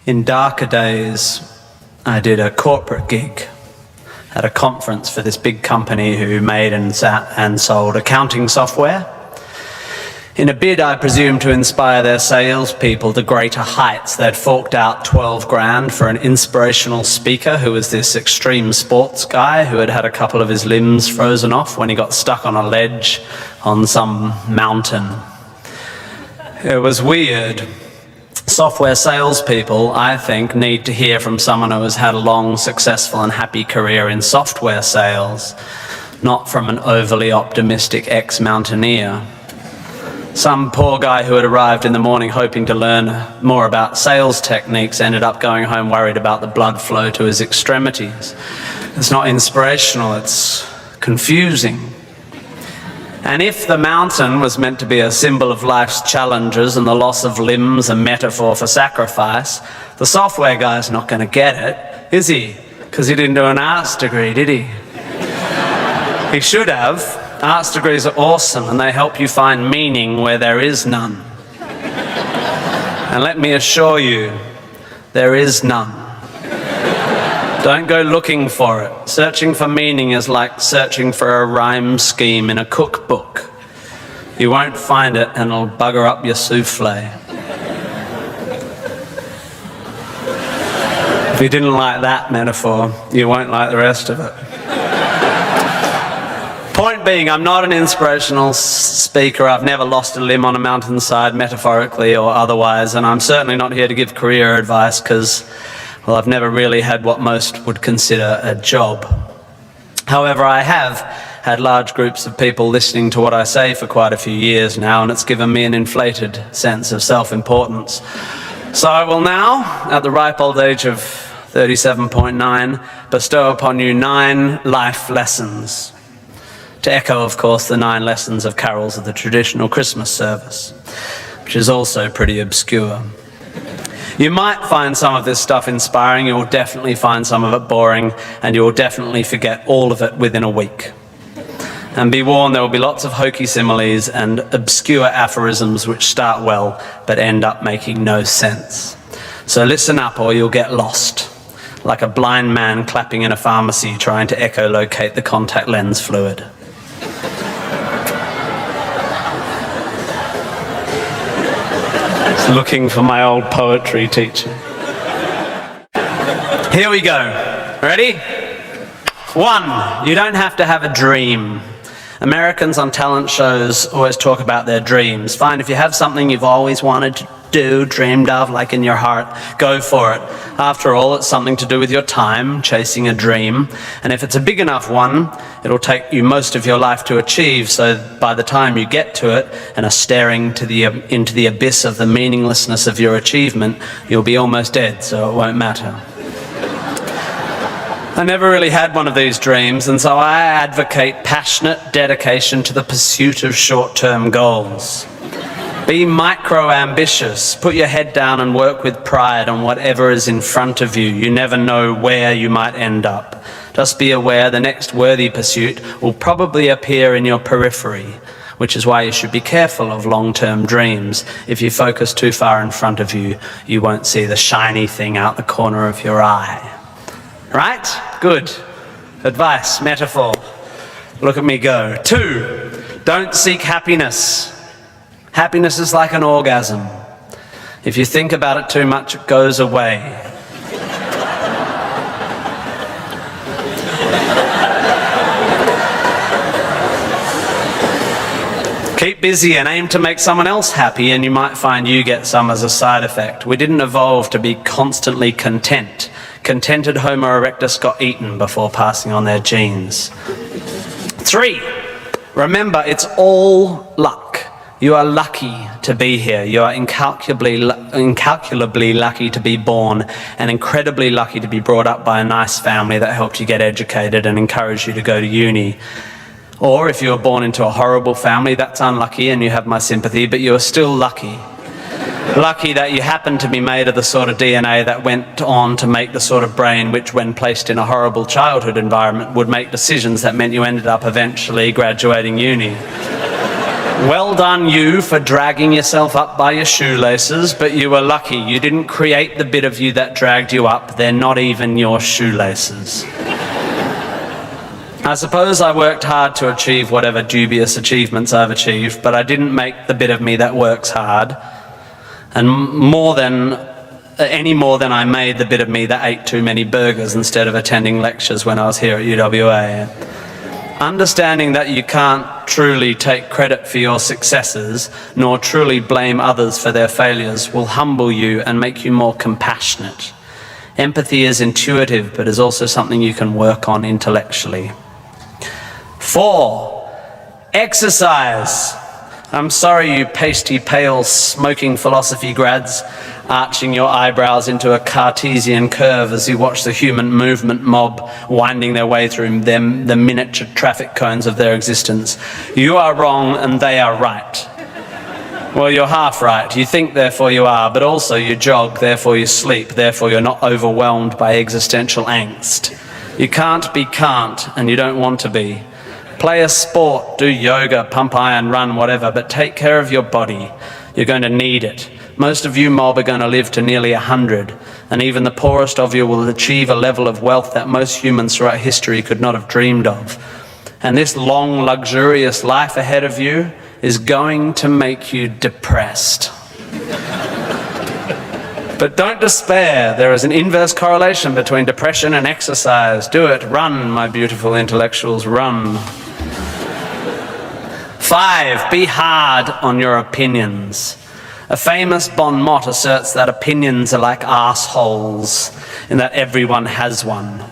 In darker days, I did a corporate gig at a conference for this big company who made and sold accounting software. In a bid, I presume, to inspire their salespeople to greater heights, they'd forked out 12 grand for an inspirational speaker who was this extreme sports guy who had had a couple of his limbs frozen off when he got stuck on a ledge on some mountain. It was weird. Software salespeople, I think, need to hear from someone who has had a long, successful and happy career in software sales, not from an overly optimistic ex-mountaineer. Some poor guy who had arrived in the morning hoping to learn more about sales techniques ended up going home worried about the blood flow to his extremities. It's not inspirational, it's confusing. And if the mountain was meant to be a symbol of life's challenges and the loss of limbs a metaphor for sacrifice, the software guy's not going to get it, is he? Because he didn't do an arts degree, did he? He should have. Arts degrees are awesome and they help you find meaning where there is none. And let me assure you, there is none. Don't go looking for it. Searching for meaning is like searching for a rhyme scheme in a cookbook. You won't find it and it'll bugger up your souffle. If you didn't like that metaphor, you won't like the rest of it. Point being, I'm not an inspirational speaker. I've never lost a limb on a mountainside, metaphorically or otherwise, and I'm certainly not here to give career advice because, well, I've never really had what most would consider a job. However, I have had large groups of people listening to what I say for quite a few years now, and it's given me an inflated sense of self-importance. So I will now, at the ripe old age of 37.9, bestow upon you 9 life lessons. To echo, of course, the 9 lessons of carols of the traditional Christmas service, which is also pretty obscure. You might find some of this stuff inspiring, you'll definitely find some of it boring, and you'll definitely forget all of it within a week. And be warned, there will be lots of hokey similes and obscure aphorisms which start well, but end up making no sense. So listen up or you'll get lost, like a blind man clapping in a pharmacy trying to echolocate the contact lens fluid. Looking for my old poetry teacher. Here we go. Ready? 1, you don't have to have a dream. Americans on talent shows always talk about their dreams. Fine, if you have something you've always wanted to do, dreamed of, like in your heart, go for it. After all, it's something to do with your time, chasing a dream. And if it's a big enough one, it'll take you most of your life to achieve, so by the time you get to it and are staring into the abyss of the meaninglessness of your achievement, you'll be almost dead, so it won't matter. I never really had one of these dreams, and so I advocate passionate dedication to the pursuit of short-term goals. Be micro-ambitious. Put your head down and work with pride on whatever is in front of you. You never know where you might end up. Just be aware the next worthy pursuit will probably appear in your periphery, which is why you should be careful of long-term dreams. If you focus too far in front of you, you won't see the shiny thing out the corner of your eye. Right? Good. Advice, metaphor. Look at me go. 2, don't seek happiness. Happiness is like an orgasm. If you think about it too much, it goes away. Keep busy and aim to make someone else happy, and you might find you get some as a side effect. We didn't evolve to be constantly content. Contented Homo erectus got eaten before passing on their genes. 3, remember, it's all luck. You are lucky to be here. You are incalculably lucky to be born, and incredibly lucky to be brought up by a nice family that helped you get educated and encouraged you to go to uni. Or if you were born into a horrible family, that's unlucky and you have my sympathy, but you are still lucky. Lucky that you happen to be made of the sort of DNA that went on to make the sort of brain which, when placed in a horrible childhood environment, would make decisions that meant you ended up eventually graduating uni. Well done you for dragging yourself up by your shoelaces, but you were lucky. You didn't create the bit of you that dragged you up. They're not even your shoelaces. I suppose I worked hard to achieve whatever dubious achievements I've achieved, but I didn't make the bit of me that works hard. And any more than I made the bit of me that ate too many burgers instead of attending lectures when I was here at UWA. Understanding that you can't truly take credit for your successes, nor truly blame others for their failures, will humble you and make you more compassionate. Empathy is intuitive, but is also something you can work on intellectually. 4, exercise. I'm sorry, you pasty, pale, smoking philosophy grads, arching your eyebrows into a Cartesian curve as you watch the human movement mob winding their way through the miniature traffic cones of their existence. You are wrong and they are right. Well, you're half right. You think, therefore you are, but also you jog, therefore you sleep, therefore you're not overwhelmed by existential angst. You can't be can't, and you don't want to be. Play a sport, do yoga, pump iron, run, whatever, but take care of your body. You're going to need it. Most of you mob are going to live to nearly 100, and even the poorest of you will achieve a level of wealth that most humans throughout history could not have dreamed of. And this long, luxurious life ahead of you is going to make you depressed. But don't despair. There is an inverse correlation between depression and exercise. Do it. Run, my beautiful intellectuals, run. 5, be hard on your opinions. A famous bon mot asserts that opinions are like assholes, in that everyone has one.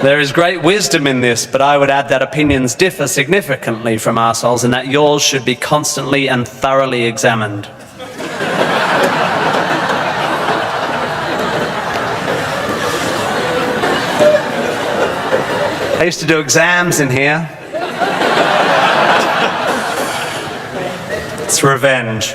There is great wisdom in this, but I would add that opinions differ significantly from assholes, and that yours should be constantly and thoroughly examined. I used to do exams in here. It's revenge.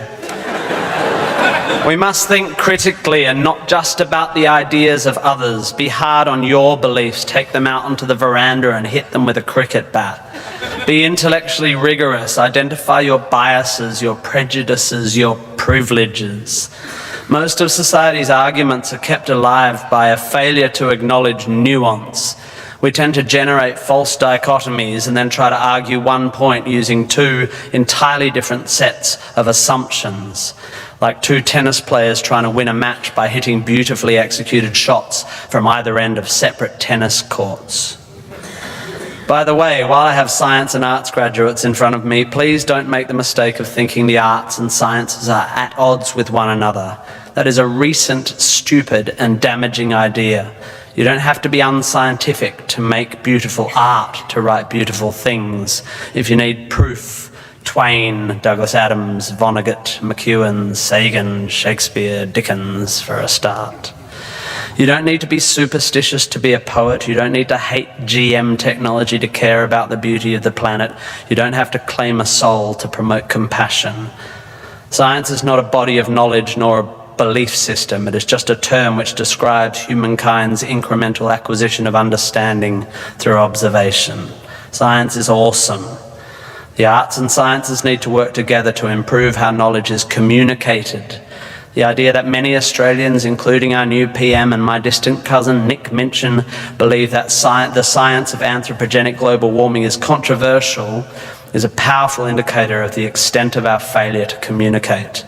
We must think critically and not just about the ideas of others. Be hard on your beliefs. Take them out onto the veranda and hit them with a cricket bat. Be intellectually rigorous. Identify your biases, your prejudices, your privileges. Most of society's arguments are kept alive by a failure to acknowledge nuance. We tend to generate false dichotomies and then try to argue one point using 2 entirely different sets of assumptions, like 2 tennis players trying to win a match by hitting beautifully executed shots from either end of separate tennis courts. By the way, while I have science and arts graduates in front of me, please don't make the mistake of thinking the arts and sciences are at odds with one another. That is a recent, stupid, and damaging idea. You don't have to be unscientific to make beautiful art, to write beautiful things. If you need proof, Twain, Douglas Adams, Vonnegut, McEwen, Sagan, Shakespeare, Dickens for a start. You don't need to be superstitious to be a poet. You don't need to hate GM technology to care about the beauty of the planet. You don't have to claim a soul to promote compassion. Science is not a body of knowledge nor a belief system. It is just a term which describes humankind's incremental acquisition of understanding through observation. Science is awesome. The arts and sciences need to work together to improve how knowledge is communicated. The idea that many Australians, including our new PM and my distant cousin Nick Minchin, believe that the science of anthropogenic global warming is controversial is a powerful indicator of the extent of our failure to communicate.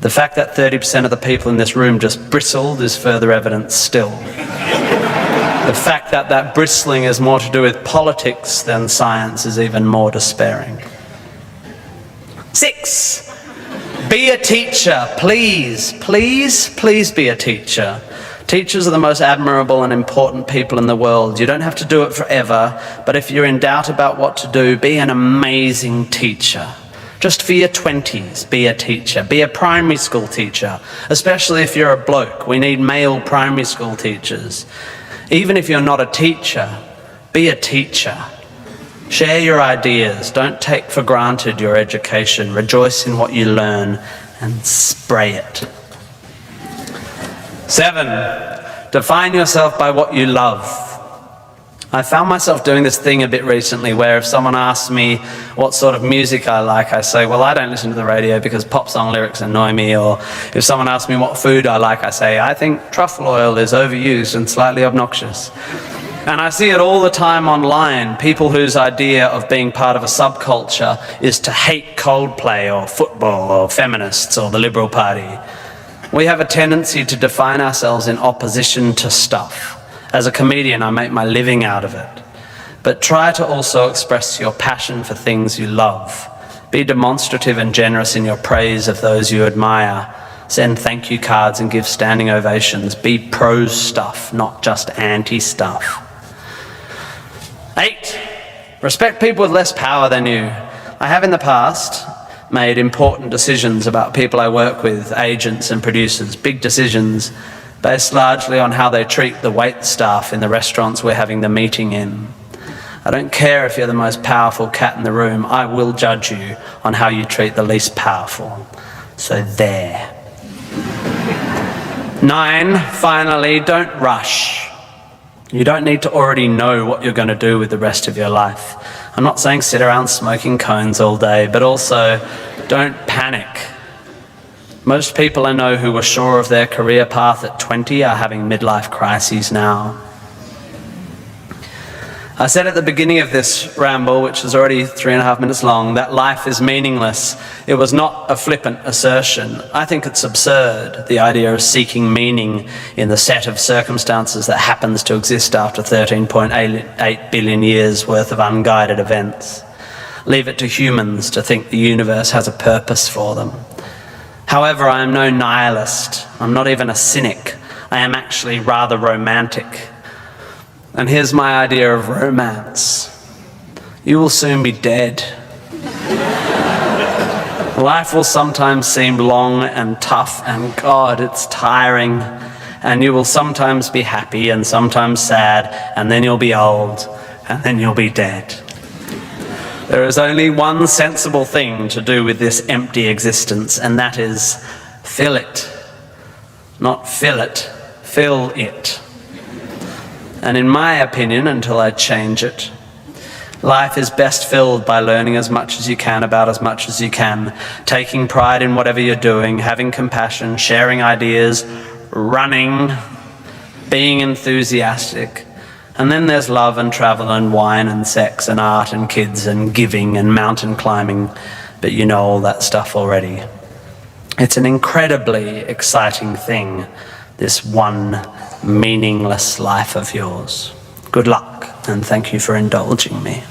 The fact that 30% of the people in this room just bristled is further evidence still. The fact that that bristling is more to do with politics than science is even more despairing. 6, be a teacher. Please, please, please be a teacher. Teachers are the most admirable and important people in the world. You don't have to do it forever, but if you're in doubt about what to do, be an amazing teacher. Just for your 20s, be a teacher. Be a primary school teacher, especially if you're a bloke. We need male primary school teachers. Even if you're not a teacher, be a teacher. Share your ideas. Don't take for granted your education. Rejoice in what you learn and spray it. 7, define yourself by what you love. I found myself doing this thing a bit recently where if someone asks me what sort of music I like, I say, well, I don't listen to the radio because pop song lyrics annoy me. Or if someone asks me what food I like, I say, I think truffle oil is overused and slightly obnoxious. And I see it all the time online, people whose idea of being part of a subculture is to hate Coldplay or football or feminists or the Liberal Party. We have a tendency to define ourselves in opposition to stuff. As a comedian, I make my living out of it. But try to also express your passion for things you love. Be demonstrative and generous in your praise of those you admire. Send thank you cards and give standing ovations. Be pro stuff, not just anti stuff. 8, respect people with less power than you. I have in the past made important decisions about people I work with, agents and producers, big decisions, based largely on how they treat the wait staff in the restaurants we're having the meeting in. I don't care if you're the most powerful cat in the room, I will judge you on how you treat the least powerful. So there. 9, finally, don't rush. You don't need to already know what you're going to do with the rest of your life. I'm not saying sit around smoking cones all day, but also don't panic. Most people I know who were sure of their career path at 20 are having midlife crises now. I said at the beginning of this ramble, which is already 3.5 minutes long, that life is meaningless. It was not a flippant assertion. I think it's absurd, the idea of seeking meaning in the set of circumstances that happens to exist after 13.8 billion years worth of unguided events. Leave it to humans to think the universe has a purpose for them. However, I am no nihilist. I'm not even a cynic. I am actually rather romantic. And here's my idea of romance. You will soon be dead. Life will sometimes seem long and tough, and God, it's tiring. And you will sometimes be happy and sometimes sad, and then you'll be old, and then you'll be dead. There is only one sensible thing to do with this empty existence, and that is fill it. Not fill it, fill it. And in my opinion, until I change it, life is best filled by learning as much as you can about as much as you can, taking pride in whatever you're doing, having compassion, sharing ideas, running, being enthusiastic. And then there's love and travel and wine and sex and art and kids and giving and mountain climbing, but you know all that stuff already. It's an incredibly exciting thing, this one meaningless life of yours. Good luck, and thank you for indulging me.